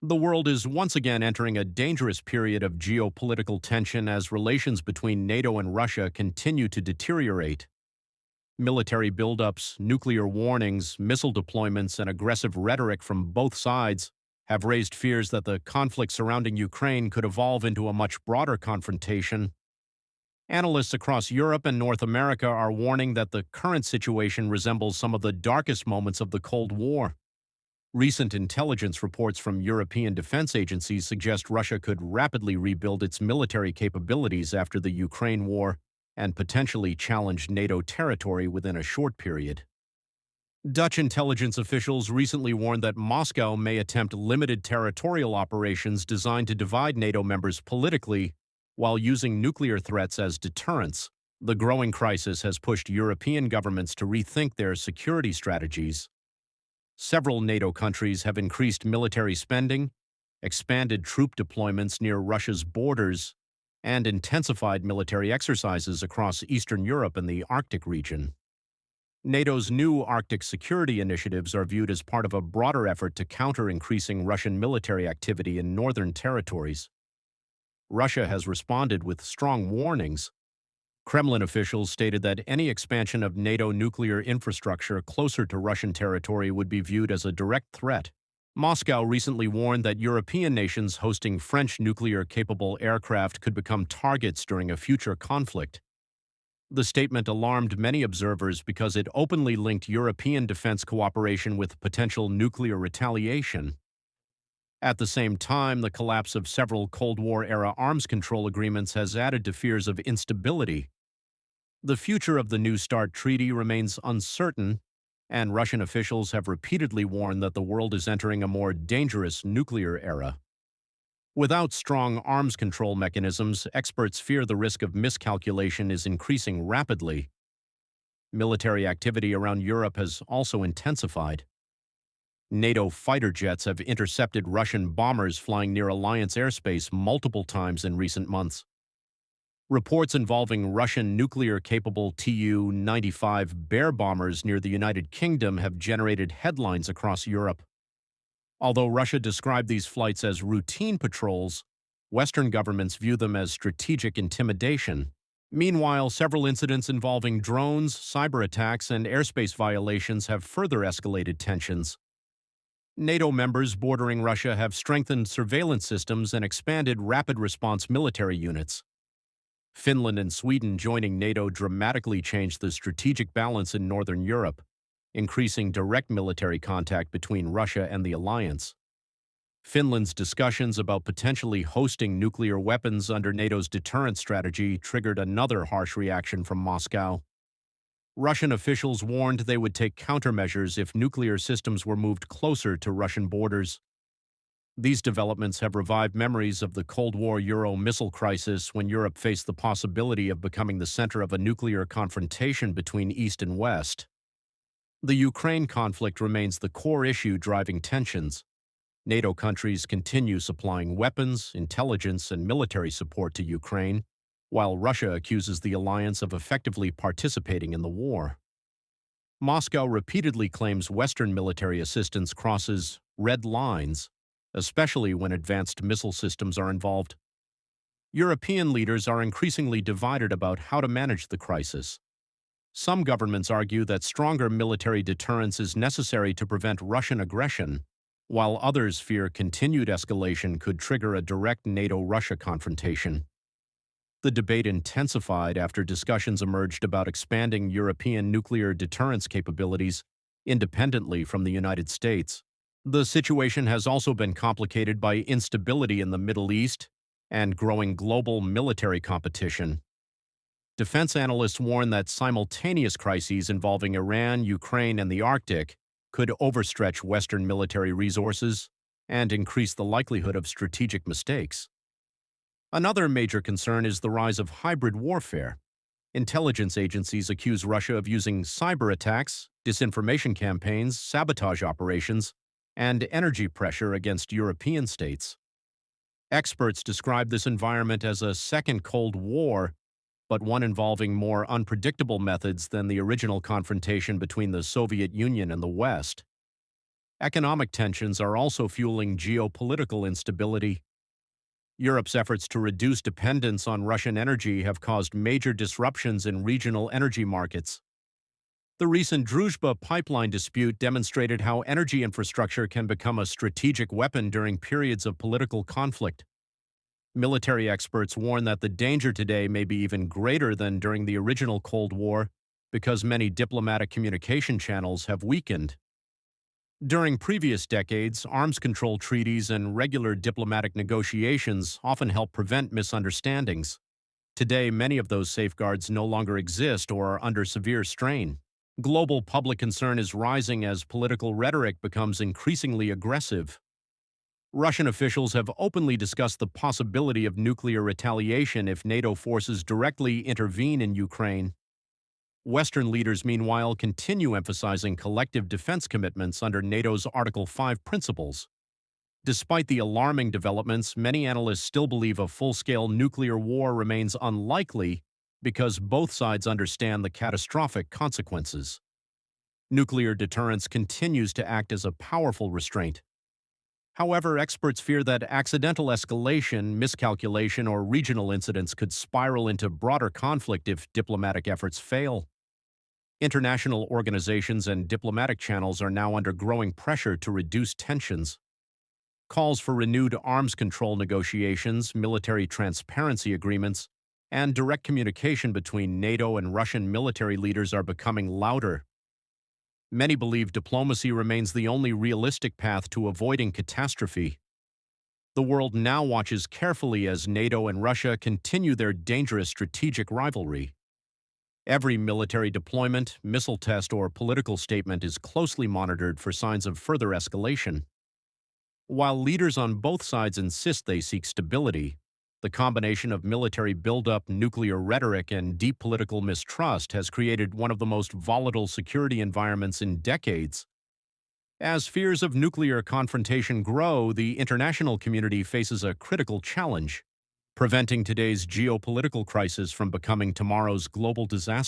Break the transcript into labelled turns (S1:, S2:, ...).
S1: The world is once again entering a dangerous period of geopolitical tension as relations between NATO and Russia continue to deteriorate. Military buildups, nuclear warnings, missile deployments, and aggressive rhetoric from both sides have raised fears that the conflict surrounding Ukraine could evolve into a much broader confrontation. Analysts across Europe and North America are warning that the current situation resembles some of the darkest moments of the Cold War. Recent intelligence reports from European defense agencies suggest Russia could rapidly rebuild its military capabilities after the Ukraine war and potentially challenge NATO territory within a short period. Dutch intelligence officials recently warned that Moscow may attempt limited territorial operations designed to divide NATO members politically while using nuclear threats as deterrents. The growing crisis has pushed European governments to rethink their security strategies. Several NATO countries have increased military spending, expanded troop deployments near Russia's borders, and intensified military exercises across Eastern Europe and the Arctic region. NATO's new Arctic security initiatives are viewed as part of a broader effort to counter increasing Russian military activity in northern territories. Russia has responded with strong warnings. Kremlin officials stated that any expansion of NATO nuclear infrastructure closer to Russian territory would be viewed as a direct threat. Moscow recently warned that European nations hosting French nuclear-capable aircraft could become targets during a future conflict. The statement alarmed many observers because it openly linked European defense cooperation with potential nuclear retaliation. At the same time, the collapse of several Cold War-era arms control agreements has added to fears of instability. The future of the New START treaty remains uncertain, and Russian officials have repeatedly warned that the world is entering a more dangerous nuclear era. Without strong arms control mechanisms, experts fear the risk of miscalculation is increasing rapidly. Military activity around Europe has also intensified. NATO fighter jets have intercepted Russian bombers flying near Alliance airspace multiple times in recent months. Reports involving Russian nuclear-capable Tu-95 Bear bombers near the United Kingdom have generated headlines across Europe. Although Russia described these flights as routine patrols, Western governments view them as strategic intimidation. Meanwhile, several incidents involving drones, cyber attacks, and airspace violations have further escalated tensions. NATO members bordering Russia have strengthened surveillance systems and expanded rapid response military units. Finland and Sweden joining NATO dramatically changed the strategic balance in Northern Europe, increasing direct military contact between Russia and the alliance. Finland's discussions about potentially hosting nuclear weapons under NATO's deterrent strategy triggered another harsh reaction from Moscow. Russian officials warned they would take countermeasures if nuclear systems were moved closer to Russian borders. These developments have revived memories of the Cold War Euro missile crisis when Europe faced the possibility of becoming the center of a nuclear confrontation between East and West. The Ukraine conflict remains the core issue driving tensions. NATO countries continue supplying weapons, intelligence, and military support to Ukraine, while Russia accuses the alliance of effectively participating in the war. Moscow repeatedly claims Western military assistance crosses red lines, especially when advanced missile systems are involved. European leaders are increasingly divided about how to manage the crisis. Some governments argue that stronger military deterrence is necessary to prevent Russian aggression, while others fear continued escalation could trigger a direct NATO-Russia confrontation. The debate intensified after discussions emerged about expanding European nuclear deterrence capabilities independently from the United States. The situation has also been complicated by instability in the Middle East and growing global military competition. Defense analysts warn that simultaneous crises involving Iran, Ukraine, and the Arctic could overstretch Western military resources and increase the likelihood of strategic mistakes. Another major concern is the rise of hybrid warfare. Intelligence agencies accuse Russia of using cyber attacks, disinformation campaigns, sabotage operations, and energy pressure against European states. Experts describe this environment as a second Cold War, but one involving more unpredictable methods than the original confrontation between the Soviet Union and the West. Economic tensions are also fueling geopolitical instability. Europe's efforts to reduce dependence on Russian energy have caused major disruptions in regional energy markets. The recent Druzhba pipeline dispute demonstrated how energy infrastructure can become a strategic weapon during periods of political conflict. Military experts warn that the danger today may be even greater than during the original Cold War because many diplomatic communication channels have weakened. During previous decades, arms control treaties and regular diplomatic negotiations often help prevent misunderstandings. Today, many of those safeguards no longer exist or are under severe strain. Global public concern is rising as political rhetoric becomes increasingly aggressive. Russian officials have openly discussed the possibility of nuclear retaliation if NATO forces directly intervene in Ukraine. Western leaders, meanwhile, continue emphasizing collective defense commitments under NATO's Article 5 principles. Despite the alarming developments, many analysts still believe a full-scale nuclear war remains unlikely because both sides understand the catastrophic consequences. Nuclear deterrence continues to act as a powerful restraint. However, experts fear that accidental escalation, miscalculation, or regional incidents could spiral into broader conflict if diplomatic efforts fail. International organizations and diplomatic channels are now under growing pressure to reduce tensions. Calls for renewed arms control negotiations, military transparency agreements, and direct communication between NATO and Russian military leaders are becoming louder. Many believe diplomacy remains the only realistic path to avoiding catastrophe. The world now watches carefully as NATO and Russia continue their dangerous strategic rivalry. Every military deployment, missile test, or political statement is closely monitored for signs of further escalation. While leaders on both sides insist they seek stability, the combination of military buildup, nuclear rhetoric, and deep political mistrust has created one of the most volatile security environments in decades. As fears of nuclear confrontation grow, the international community faces a critical challenge: preventing today's geopolitical crisis from becoming tomorrow's global disaster.